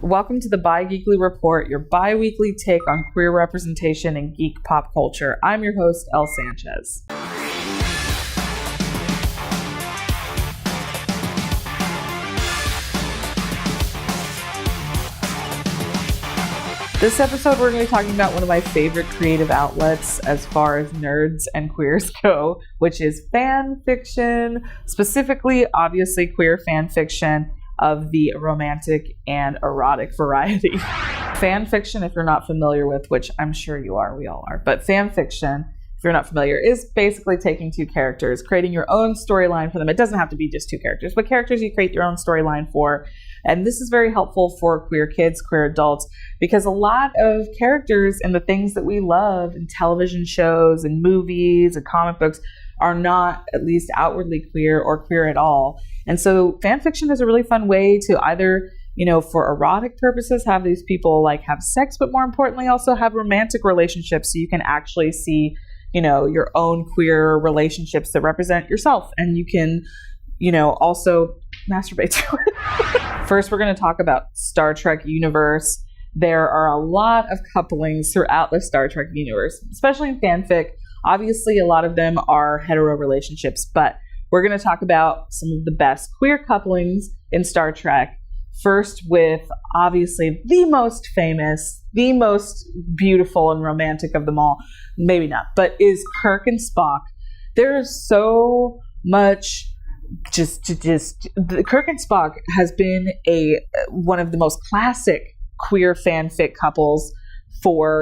Welcome to the Bi-Geekly Report, your bi-weekly take on queer representation in geek pop culture. I'm your host, Elle Sanchez. This episode, we're going to be talking about one of my favorite creative outlets as far as nerds and queers go, which is fan fiction, specifically, obviously, queer fan fiction of the romantic and erotic variety. Fan fiction, if you're not familiar with, which I'm sure you are, we all are, but fan fiction, if you're not familiar, is basically taking two characters, creating your own storyline for them. It doesn't have to be just two characters, but characters you create your own storyline for. And this is very helpful for queer kids, queer adults, because a lot of characters and the things that we love in television shows and movies and comic books are not at least outwardly queer or queer at all. And so fan fiction is a really fun way to either, for erotic purposes, have these people like have sex, but more importantly, also have romantic relationships so you can actually see, your own queer relationships that represent yourself. And you can, also masturbate to it. First, we're going to talk about Star Trek universe. There are a lot of couplings throughout the Star Trek universe, especially in fanfic. Obviously, a lot of them are hetero relationships, but we're going to talk about some of the best queer couplings in Star Trek. First with, obviously, the most famous, the most beautiful and romantic of them all. Maybe not, but is Kirk and Spock. There is so much Kirk and Spock has been one of the most classic queer fanfic couples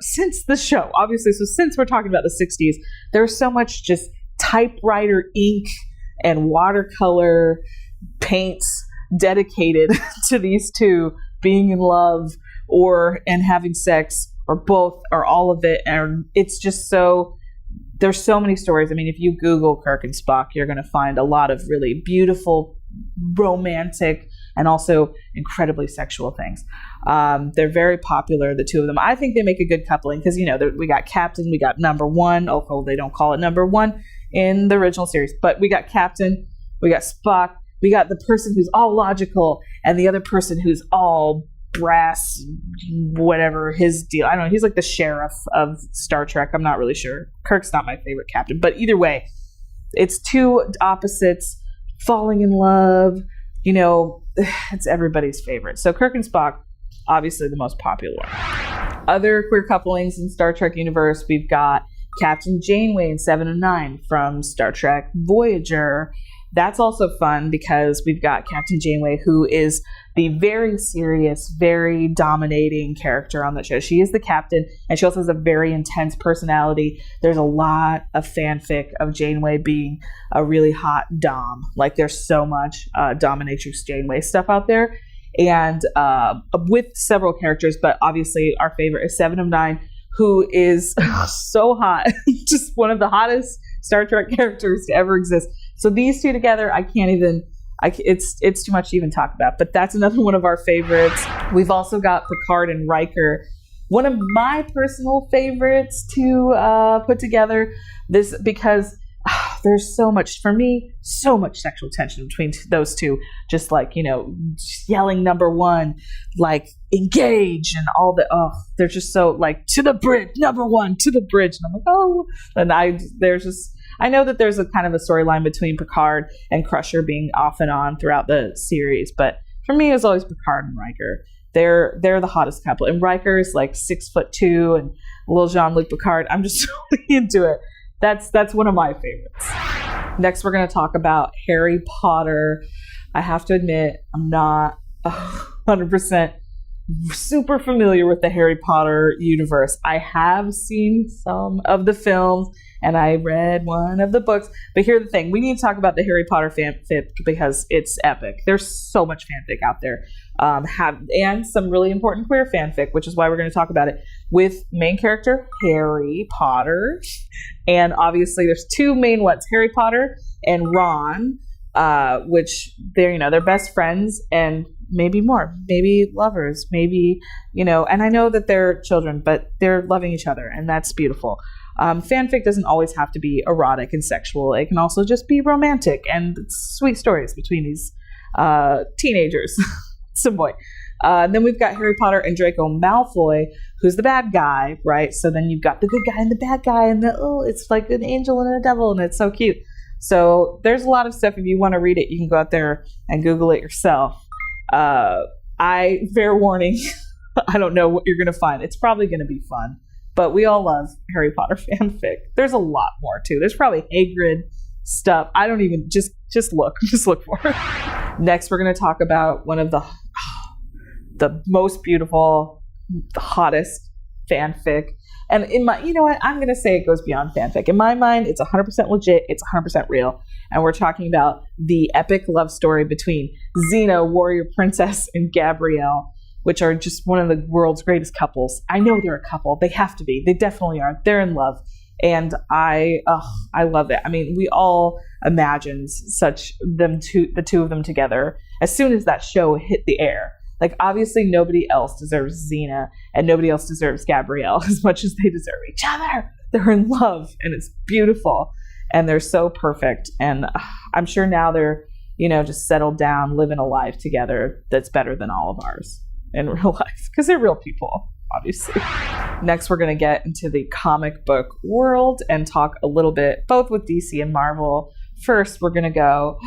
since the show, obviously. So since we're talking about the 60s, there's so much just typewriter ink and watercolor paints dedicated to these two being in love and having sex, or both, or all of it. And it's just there's so many stories. I mean, if you Google Kirk and Spock, you're going to find a lot of really beautiful, romantic, and also incredibly sexual things. They're very popular, the two of them. I think they make a good coupling because, we got Captain, we got number one. Oh, they don't call it number one in the original series, but we got Captain, we got Spock, we got the person who's all logical and the other person who's all brass, whatever his deal. I don't know. He's like the sheriff of Star Trek. I'm not really sure. Kirk's not my favorite captain, but either way, it's two opposites falling in love. It's everybody's favorite. So Kirk and Spock, obviously the most popular one. Other queer couplings in Star Trek universe, we've got Captain Janeway in 7 of 9 from Star Trek Voyager. That's also fun because we've got Captain Janeway, who is the very serious, very dominating character on that show. She is the captain, and she also has a very intense personality. There's a lot of fanfic of Janeway being a really hot dom. Like, there's so much dominatrix Janeway stuff out there. And with several characters, but obviously our favorite is 7 of 9, who is so hot. Just one of the hottest Star Trek characters to ever exist. So these two together, it's too much to even talk about, but that's another one of our favorites. We've also got Picard and Riker, one of my personal favorites to put together. This because there's so much sexual tension between those two. Just like, just yelling number one, like engage and all the, they're just so like to the bridge, number one to the bridge. And I'm like, I know that there's a kind of a storyline between Picard and Crusher being off and on throughout the series, but for me, it's always Picard and Riker. They're the hottest couple, and Riker's like 6'2" and little Jean-Luc Picard. I'm just really into it. That's one of my favorites. Next, we're going to talk about Harry Potter. I have to admit, I'm not 100% super familiar with the Harry Potter universe. I have seen some of the films and I read one of the books, but here's the thing. We need to talk about the Harry Potter fanfic because it's epic. There's so much fanfic out there, and some really important queer fanfic, which is why we're going to talk about it, with main character Harry Potter. And obviously there's two main ones, Harry Potter and Ron, which they're best friends and maybe more, maybe lovers, maybe, and I know that they're children, but they're loving each other, and that's beautiful. Fanfic doesn't always have to be erotic and sexual. It can also just be romantic and sweet stories between these teenagers. Some boy. And then we've got Harry Potter and Draco Malfoy, who's the bad guy, right? So then you've got the good guy and the bad guy, and it's like an angel and a devil, and it's so cute. So there's a lot of stuff. If you want to read it, you can go out there and Google it yourself. Fair warning, I don't know what you're going to find. It's probably going to be fun, but we all love Harry Potter fanfic. There's a lot more too. There's probably Hagrid stuff. I don't even, just look for it. Next, we're going to talk about one of the most beautiful, the hottest fanfic. And in my, you know what, I'm going to say it goes beyond fanfic. In my mind, it's 100% legit. It's 100% real. And we're talking about the epic love story between Xena, warrior princess, and Gabrielle, which are just one of the world's greatest couples. I know they're a couple. They have to be. They definitely are. They're in love. And I love it. I mean, we all imagined the two of them together as soon as that show hit the air. Like, obviously, nobody else deserves Xena, and nobody else deserves Gabrielle as much as they deserve each other. They're in love, and it's beautiful, and they're so perfect. And I'm sure now they're, just settled down, living a life together that's better than all of ours in real life, because they're real people, obviously. Next, we're going to get into the comic book world and talk a little bit, both with DC and Marvel. First, we're going to go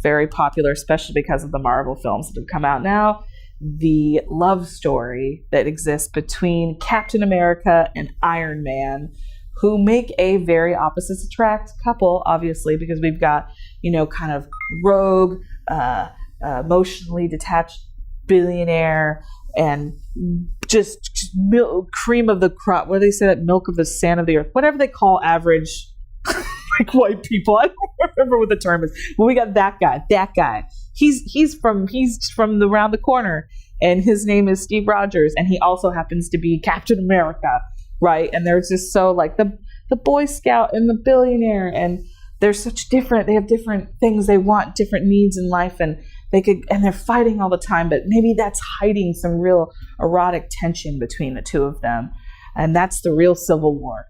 very popular, especially because of the Marvel films that have come out now, the love story that exists between Captain America and Iron Man, who make a very opposites attract couple, obviously, because we've got, kind of rogue, emotionally detached billionaire and just cream of the crop. What do they say? That milk of the sand of the earth, whatever they call average like white people. I don't remember what the term is. But we got that guy. He's from around the corner, and his name is Steve Rogers, and he also happens to be Captain America, right? And they're just so like the Boy Scout and the billionaire, and they're they have different things they want, different needs in life, and they're fighting all the time, but maybe that's hiding some real erotic tension between the two of them, and that's the real Civil War.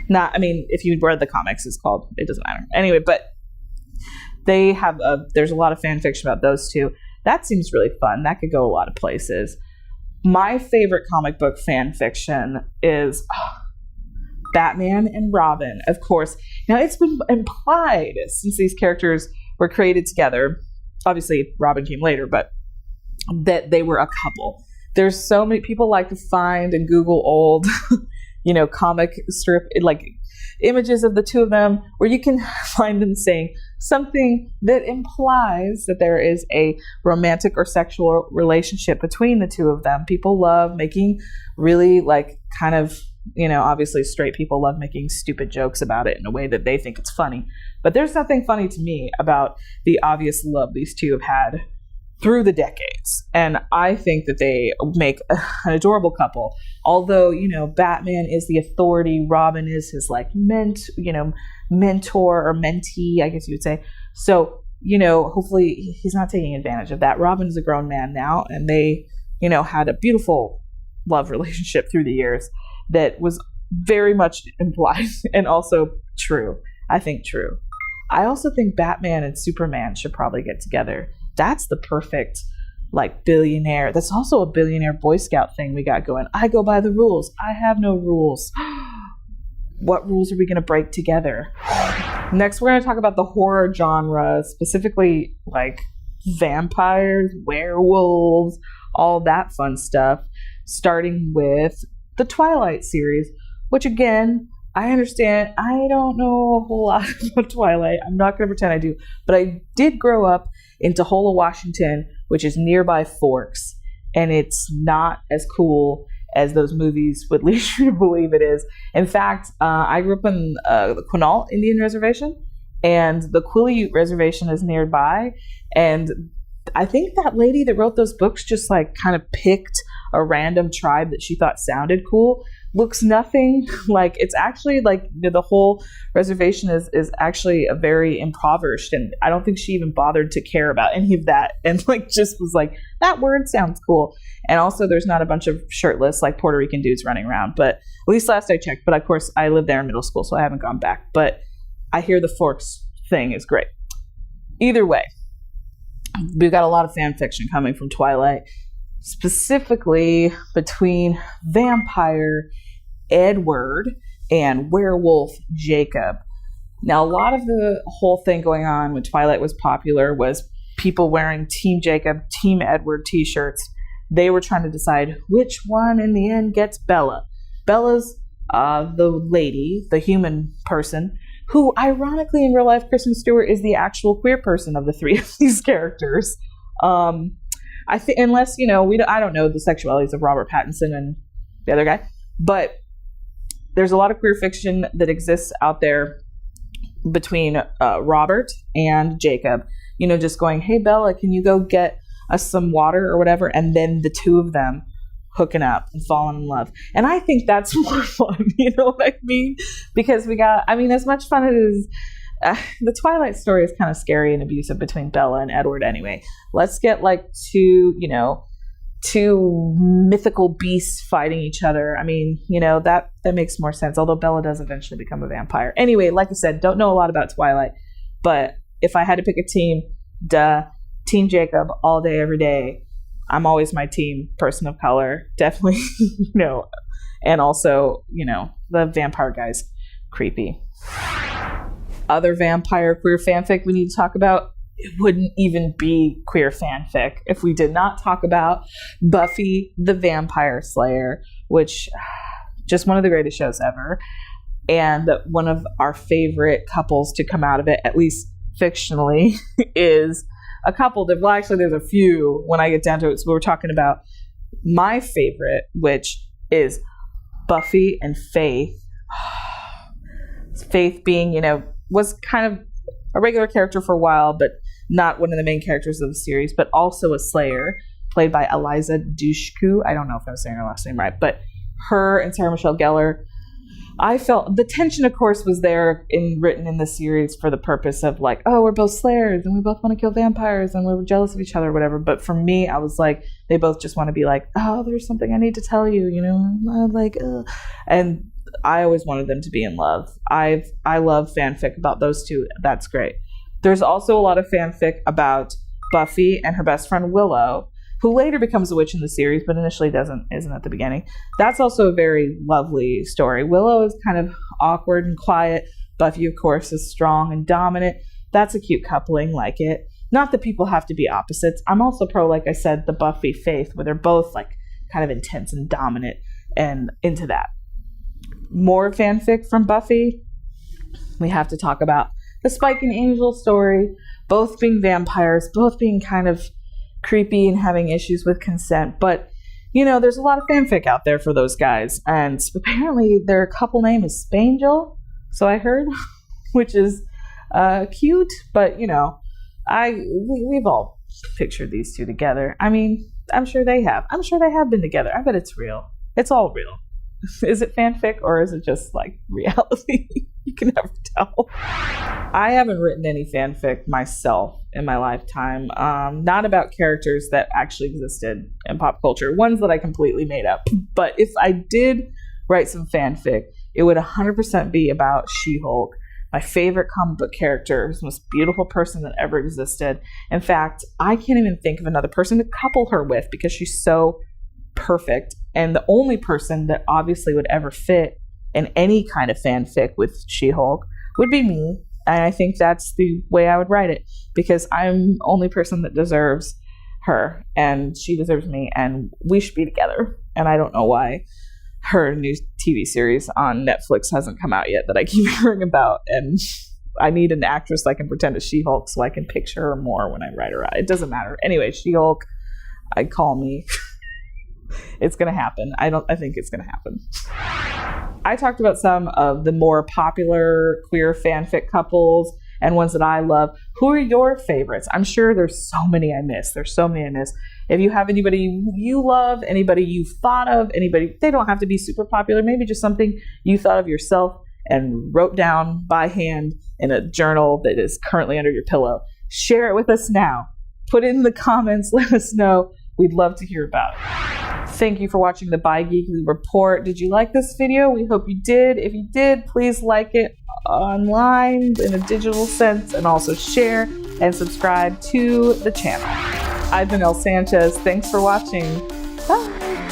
If you read the comics, it doesn't matter. Anyway, but they have there's a lot of fan fiction about those two. That seems really fun. That could go a lot of places. My favorite comic book fan fiction is Batman and Robin, of course. Now, it's been implied since these characters were created together, obviously Robin came later, but that they were a couple. There's so many people like to find and Google old comic strip like images of the two of them, where you can find them saying something that implies that there is a romantic or sexual relationship between the two of them. People love making really obviously straight people love making stupid jokes about it in a way that they think it's funny. But there's nothing funny to me about the obvious love these two have had through the decades. And I think that they make an adorable couple. Although, Batman is the authority, Robin is his mentor or mentee, I guess you would say. So, hopefully he's not taking advantage of that. Robin is a grown man now, and they, had a beautiful love relationship through the years that was very much implied and also true. I think true. I also think Batman and Superman should probably get together. That's the perfect, billionaire. That's also a billionaire Boy Scout thing we got going. I go by the rules. I have no rules. What rules are we going to break together? Next, we're going to talk about the horror genre, specifically vampires, werewolves, all that fun stuff, starting with the Twilight series, which again, I understand. I don't know a whole lot about Twilight. I'm not going to pretend I do. But I did grow up in Tuhola, Washington, which is nearby Forks. And it's not as cool as those movies would lead you to believe it is. In fact, I grew up in the Quinault Indian Reservation. And the Quileute Reservation is nearby. And I think that lady that wrote those books just kind of picked a random tribe that she thought sounded cool. Looks nothing like, it's actually the whole reservation is actually a very impoverished, and I don't think she even bothered to care about any of that, and just was that word sounds cool. And also there's not a bunch of shirtless Puerto Rican dudes running around, but at least last I checked. But of course I lived there in middle school, so I haven't gone back, but I hear the Forks thing is great. Either way, we've got a lot of fan fiction coming from Twilight. specifically between vampire Edward and werewolf Jacob. Now, a lot of the whole thing going on when Twilight was popular was people wearing Team Jacob, Team Edward t-shirts. They were trying to decide which one in the end gets Bella. Bella's the lady, the human person, who ironically in real life, Kristen Stewart is the actual queer person of the three of these characters. I think, unless, you know, I don't know the sexualities of Robert Pattinson and the other guy, but there's a lot of queer fiction that exists out there between Robert and Jacob, you know, just going, hey, Bella, can you go get us some water or whatever? And then the two of them hooking up and falling in love. And I think that's more fun, you know what I mean? Because as much fun as it is, the Twilight story is kind of scary and abusive between Bella and Edward anyway. Let's get like two mythical beasts fighting each other. I mean, you know, that makes more sense, although Bella does eventually become a vampire. Anyway, like I said, don't know a lot about Twilight, but if I had to pick a team, Team Jacob all day, every day. I'm always my team, person of color, definitely, you know, and also, you know, the vampire guy's creepy. Other vampire queer fanfic we need to talk about, it wouldn't even be queer fanfic if we did not talk about Buffy the Vampire Slayer, which just one of the greatest shows ever, and one of our favorite couples to come out of it, at least fictionally, is a couple that, well, actually there's a few when I get down to it. So we're talking about my favorite, which is Buffy and Faith. Faith being, you know, was kind of a regular character for a while, but not one of the main characters of the series, but also a Slayer, played by Eliza Dushku. I don't know if I'm saying her last name right, but her and Sarah Michelle Gellar. I felt the tension, of course, was there written in the series for the purpose of like, oh, we're both Slayers and we both want to kill vampires and we're jealous of each other or whatever. But for me, I was like, they both just want to be like, oh, there's something I need to tell you, you know, like, and I always wanted them to be in love. I love fanfic about those two. That's great. There's also a lot of fanfic about Buffy and her best friend Willow, who later becomes a witch in the series, but initially isn't at the beginning. That's also a very lovely story. Willow is kind of awkward and quiet. Buffy, of course, is strong and dominant. That's a cute coupling, like it. Not that people have to be opposites. I'm also pro, like I said, the Buffy Faith, where they're both like kind of intense and dominant and into that. More fanfic from Buffy. We have to talk about the Spike and Angel story, both being vampires, both being kind of creepy and having issues with consent, but you know, there's a lot of fanfic out there for those guys, and apparently their couple name is Spangel, so I heard, which is cute, but you know, we've all pictured these two together. I mean, I'm sure they have been together. I bet it's real. It's all real. Is it fanfic or is it just like reality? You can never tell. I haven't written any fanfic myself in my lifetime. Not about characters that actually existed in pop culture. Ones that I completely made up. But if I did write some fanfic, it would 100% be about SheHulk, my favorite comic book character, the most beautiful person that ever existed. In fact, I can't even think of another person to couple her with because she's so perfect, and the only person that obviously would ever fit in any kind of fanfic with She-Hulk would be me, and I think that's the way I would write it, because I'm the only person that deserves her, and she deserves me, and we should be together. And I don't know why her new TV series on Netflix hasn't come out yet that I keep hearing about, and I need an actress that can pretend as She-Hulk so I can picture her more when I write her out. It doesn't matter. Anyway, She-Hulk, call me. It's going to happen. I think it's going to happen. I talked about some of the more popular queer fanfic couples and ones that I love. Who are your favorites? I'm sure there's so many I miss. If you have anybody you love, anybody you've thought of, they don't have to be super popular, maybe just something you thought of yourself and wrote down by hand in a journal that is currently under your pillow. Share it with us now. Put it in the comments. Let us know. We'd love to hear about it. Thank you for watching the Bi-Geekly Report. Did you like this video? We hope you did. If you did, please like it online in a digital sense, and also share and subscribe to the channel. I've been Elle Sanchez. Thanks for watching. Bye.